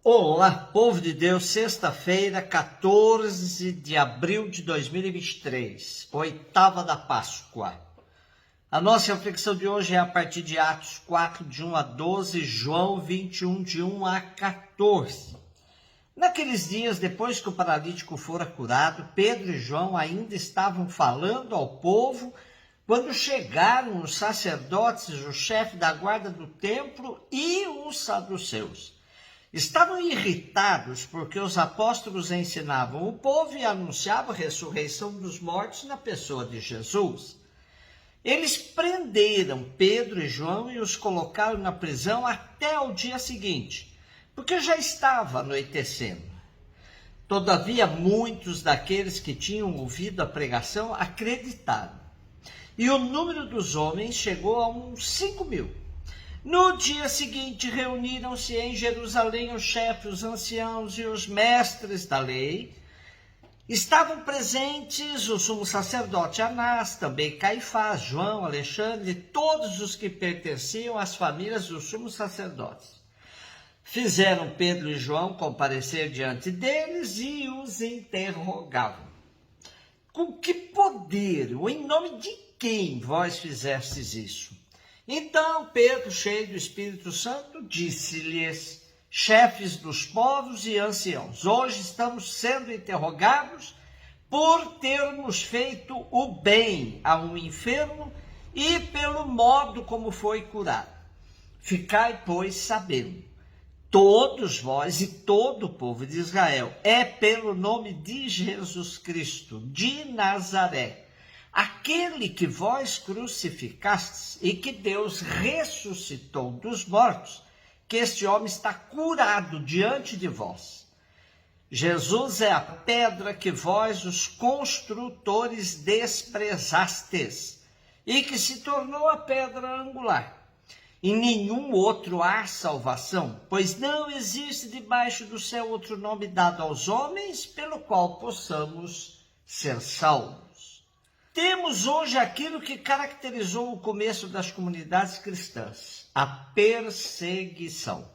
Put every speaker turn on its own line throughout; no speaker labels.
Olá, povo de Deus, sexta-feira, 14 de abril de 2023, oitava da Páscoa. A nossa reflexão de hoje é a partir de Atos 4, de 1 a 12, João 21, de 1 a 14. Naqueles dias, depois que o paralítico fora curado, Pedro e João ainda estavam falando ao povo quando chegaram os sacerdotes, o chefe da guarda do templo e os saduceus. Estavam irritados porque os apóstolos ensinavam o povo e anunciavam a ressurreição dos mortos na pessoa de Jesus. Eles prenderam Pedro e João e os colocaram na prisão até o dia seguinte, porque já estava anoitecendo. Todavia, muitos daqueles que tinham ouvido a pregação acreditaram, e o número dos homens chegou a uns 5.000. No dia seguinte, reuniram-se em Jerusalém os chefes, os anciãos e os mestres da lei. Estavam presentes o sumo sacerdote Anás, também Caifás, João, Alexandre, todos os que pertenciam às famílias dos sumos sacerdotes. Fizeram Pedro e João comparecer diante deles e os interrogavam. Com que poder, ou em nome de quem vós fizestes isso? Então Pedro, cheio do Espírito Santo, disse-lhes: chefes dos povos e anciãos, hoje estamos sendo interrogados por termos feito o bem a um enfermo e pelo modo como foi curado. Ficai, pois, sabendo, todos vós e todo o povo de Israel, é pelo nome de Jesus Cristo, de Nazaré, aquele que vós crucificastes e que Deus ressuscitou dos mortos, que este homem está curado diante de vós. Jesus é a pedra que vós, os construtores, desprezastes, e que se tornou a pedra angular. Em nenhum outro há salvação, pois não existe debaixo do céu outro nome dado aos homens, pelo qual possamos ser salvos. Temos hoje aquilo que caracterizou o começo das comunidades cristãs, a perseguição.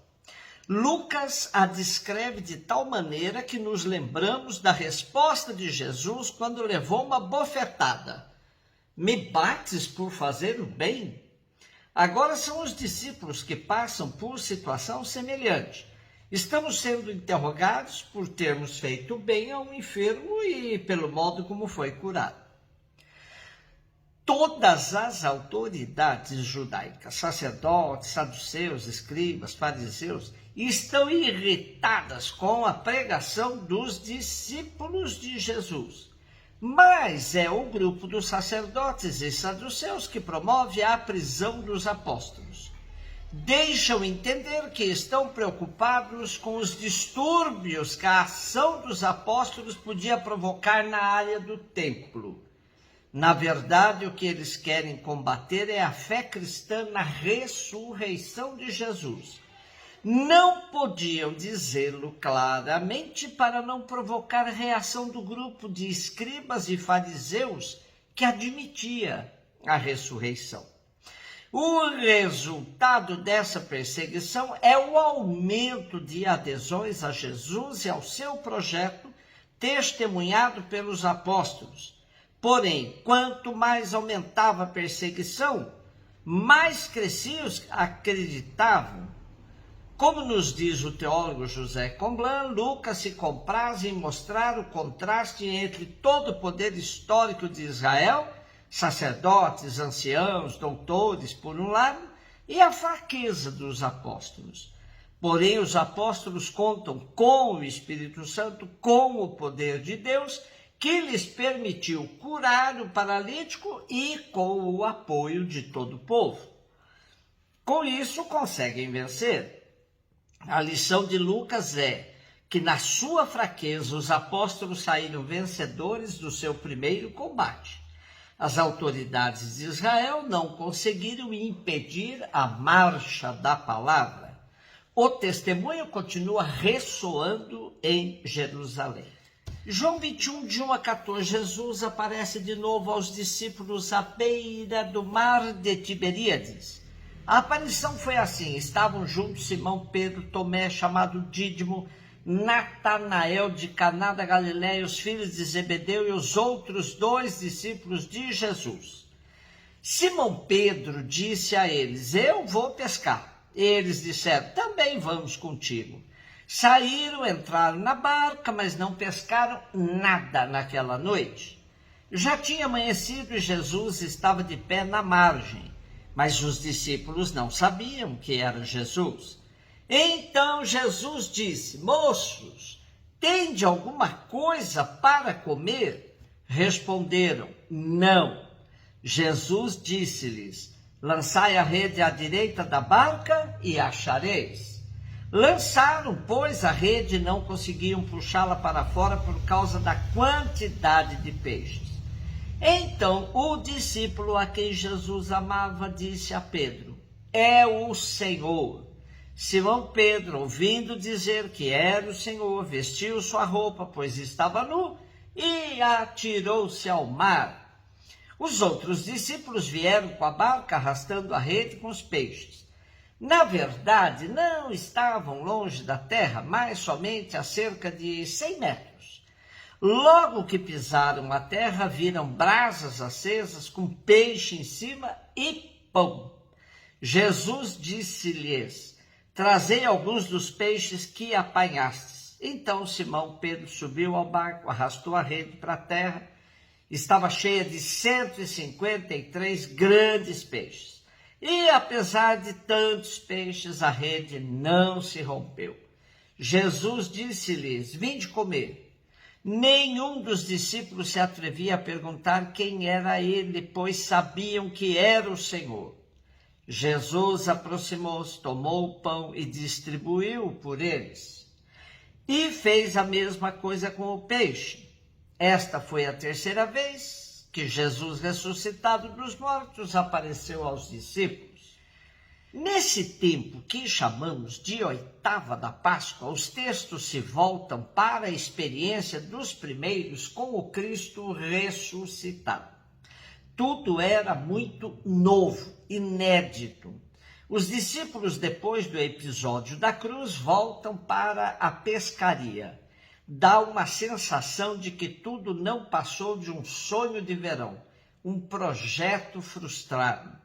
Lucas a descreve de tal maneira que nos lembramos da resposta de Jesus quando levou uma bofetada. Me bates por fazer o bem? Agora são os discípulos que passam por situação semelhante. Estamos sendo interrogados por termos feito o bem a um enfermo e pelo modo como foi curado. Todas as autoridades judaicas, sacerdotes, saduceus, escribas, fariseus, estão irritadas com a pregação dos discípulos de Jesus. Mas é o grupo dos sacerdotes e saduceus que promove a prisão dos apóstolos. Deixam entender que estão preocupados com os distúrbios que a ação dos apóstolos podia provocar na área do templo. Na verdade, o que eles querem combater é a fé cristã na ressurreição de Jesus. Não podiam dizê-lo claramente para não provocar reação do grupo de escribas e fariseus que admitia a ressurreição. O resultado dessa perseguição é o aumento de adesões a Jesus e ao seu projeto, testemunhado pelos apóstolos. Porém, quanto mais aumentava a perseguição, mais crescia os que acreditavam. Como nos diz o teólogo José Comblan, Lucas se compraz em mostrar o contraste entre todo o poder histórico de Israel, sacerdotes, anciãos, doutores, por um lado, e a fraqueza dos apóstolos. Porém, os apóstolos contam com o Espírito Santo, com o poder de Deus, que lhes permitiu curar o paralítico e com o apoio de todo o povo. Com isso, conseguem vencer. A lição de Lucas é que na sua fraqueza os apóstolos saíram vencedores do seu primeiro combate. As autoridades de Israel não conseguiram impedir a marcha da palavra. O testemunho continua ressoando em Jerusalém. João 21, de 1 a 14, Jesus aparece de novo aos discípulos à beira do mar de Tiberíades. A aparição foi assim: estavam juntos Simão Pedro, Tomé, chamado Dídimo, Natanael de Caná da Galiléia, os filhos de Zebedeu e os outros 2 discípulos de Jesus. Simão Pedro disse a eles: eu vou pescar. Eles disseram: também vamos contigo. Saíram, entraram na barca, mas não pescaram nada naquela noite. Já tinha amanhecido e Jesus estava de pé na margem, mas os discípulos não sabiam que era Jesus. Então Jesus disse: moços, tende alguma coisa para comer? Responderam: não. Jesus disse-lhes: lançai a rede à direita da barca e achareis. Lançaram, pois, a rede e não conseguiam puxá-la para fora por causa da quantidade de peixes. Então o discípulo a quem Jesus amava disse a Pedro: é o Senhor. Simão Pedro, ouvindo dizer que era o Senhor, vestiu sua roupa, pois estava nu, e atirou-se ao mar. Os outros discípulos vieram com a barca, arrastando a rede com os peixes. Na verdade, não estavam longe da terra, mas somente a cerca de 100 metros. Logo que pisaram a terra, viram brasas acesas com peixe em cima e pão. Jesus disse-lhes: trazei alguns dos peixes que apanhastes. Então Simão Pedro subiu ao barco, arrastou a rede para a terra. Estava cheia de 153 grandes peixes. E apesar de tantos peixes, a rede não se rompeu. Jesus disse-lhes: vinde comer. Nenhum dos discípulos se atrevia a perguntar quem era ele, pois sabiam que era o Senhor. Jesus aproximou-se, tomou o pão e distribuiu por eles. E fez a mesma coisa com o peixe. Esta foi a terceira vez que Jesus, ressuscitado dos mortos, apareceu aos discípulos. Nesse tempo que chamamos de oitava da Páscoa, os textos se voltam para a experiência dos primeiros com o Cristo ressuscitado. Tudo era muito novo, inédito. Os discípulos, depois do episódio da cruz, voltam para a pescaria. Dá uma sensação de que tudo não passou de um sonho de verão, um projeto frustrado.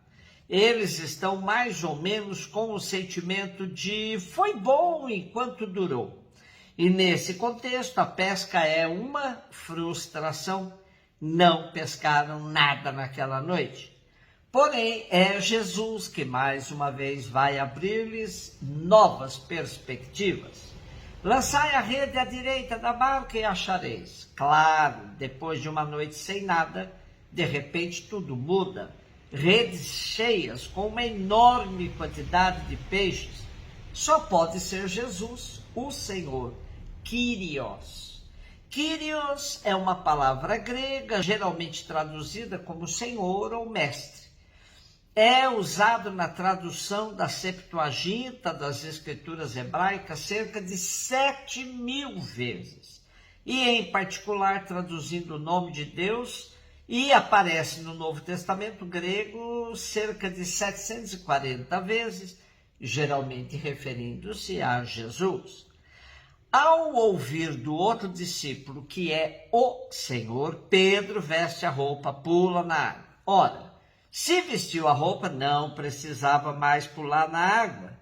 Eles estão mais ou menos com o sentimento de foi bom enquanto durou. E nesse contexto, a pesca é uma frustração. Não pescaram nada naquela noite. Porém, é Jesus que mais uma vez vai abrir-lhes novas perspectivas. Lançai a rede à direita da barca e achareis. Claro, depois de uma noite sem nada, de repente tudo muda. Redes cheias com uma enorme quantidade de peixes. Só pode ser Jesus, o Senhor, Kyrios. Kyrios é uma palavra grega, geralmente traduzida como Senhor ou Mestre. É usado na tradução da Septuaginta das Escrituras hebraicas cerca de 7.000 vezes. E, em particular, traduzindo o nome de Deus, e aparece no Novo Testamento grego cerca de 740 vezes, geralmente referindo-se a Jesus. Ao ouvir do outro discípulo que é o Senhor, Pedro veste a roupa, pula na água. Ora, se vestiu a roupa, não precisava mais pular na água.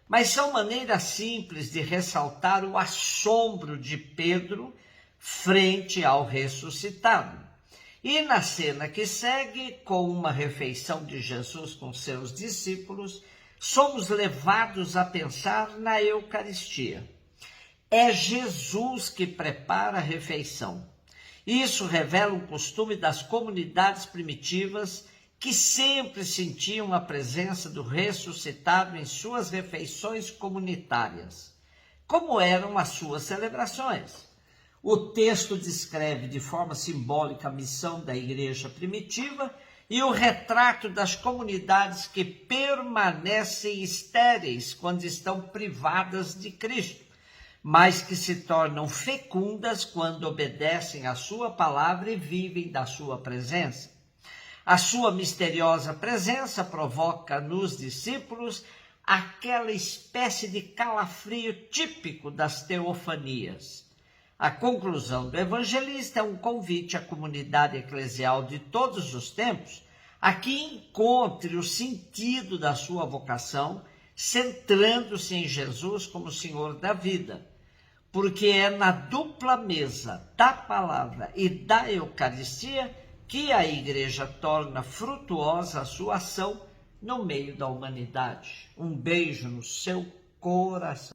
Mas são maneiras simples de ressaltar o assombro de Pedro frente ao ressuscitado. E na cena que segue, com uma refeição de Jesus com seus discípulos, somos levados a pensar na Eucaristia. É Jesus que prepara a refeição. Isso revela um costume das comunidades primitivas que sempre sentiam a presença do ressuscitado em suas refeições comunitárias. Como eram as suas celebrações? O texto descreve de forma simbólica a missão da igreja primitiva e o retrato das comunidades que permanecem estéreis quando estão privadas de Cristo, mas que se tornam fecundas quando obedecem à sua palavra e vivem da sua presença. A sua misteriosa presença provoca nos discípulos aquela espécie de calafrio típico das teofanias. A conclusão do evangelista é um convite à comunidade eclesial de todos os tempos a que encontre o sentido da sua vocação, centrando-se em Jesus como Senhor da vida, porque é na dupla mesa da palavra e da Eucaristia que a Igreja torna frutuosa a sua ação no meio da humanidade. Um beijo no seu coração.